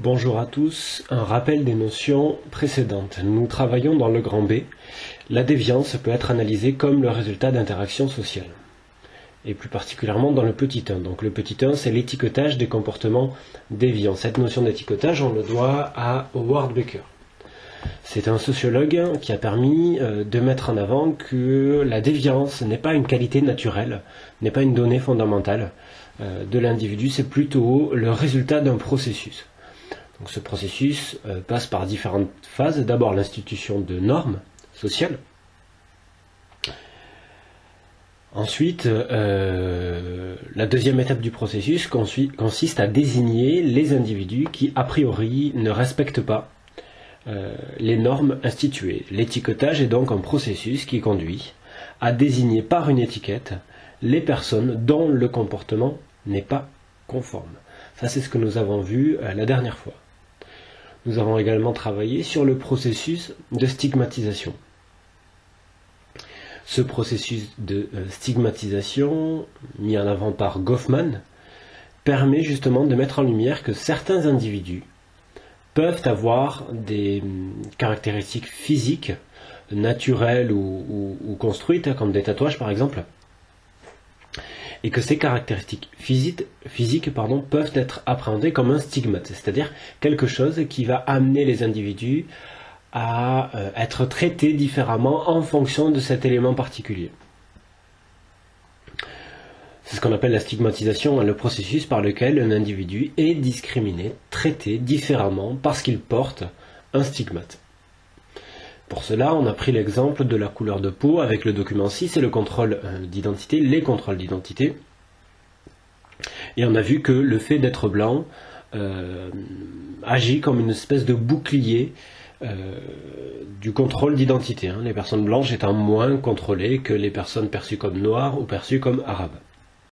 Bonjour à tous, un rappel des notions précédentes. Nous travaillons dans le grand B. La déviance peut être analysée comme le résultat d'interactions sociales. Et plus particulièrement dans le petit 1. Donc le petit 1, c'est l'étiquetage des comportements déviants. Cette notion d'étiquetage, on le doit à Howard Becker. C'est un sociologue qui a permis de mettre en avant que la déviance n'est pas une qualité naturelle, n'est pas une donnée fondamentale de l'individu, c'est plutôt le résultat d'un processus. Donc ce processus passe par différentes phases. D'abord l'institution de normes sociales. Ensuite, la deuxième étape du processus consiste à désigner les individus qui, a priori, ne respectent pas les normes instituées. L'étiquetage est donc un processus qui conduit à désigner par une étiquette les personnes dont le comportement n'est pas conforme. Ça, c'est ce que nous avons vu la dernière fois. Nous avons également travaillé sur le processus de stigmatisation. Ce processus de stigmatisation, mis en avant par Goffman, permet justement de mettre en lumière que certains individus peuvent avoir des caractéristiques physiques, naturelles ou construites, comme des tatouages par exemple, et que ces caractéristiques physiques peuvent être appréhendées comme un stigmate, c'est-à-dire quelque chose qui va amener les individus à être traités différemment en fonction de cet élément particulier. C'est ce qu'on appelle la stigmatisation, le processus par lequel un individu est discriminé, traité différemment parce qu'il porte un stigmate. Pour cela, on a pris l'exemple de la couleur de peau avec le document 6 et le contrôle d'identité, les contrôles d'identité. Et on a vu que le fait d'être blanc agit comme une espèce de bouclier du contrôle d'identité. Les personnes blanches étant moins contrôlées que les personnes perçues comme noires ou perçues comme arabes.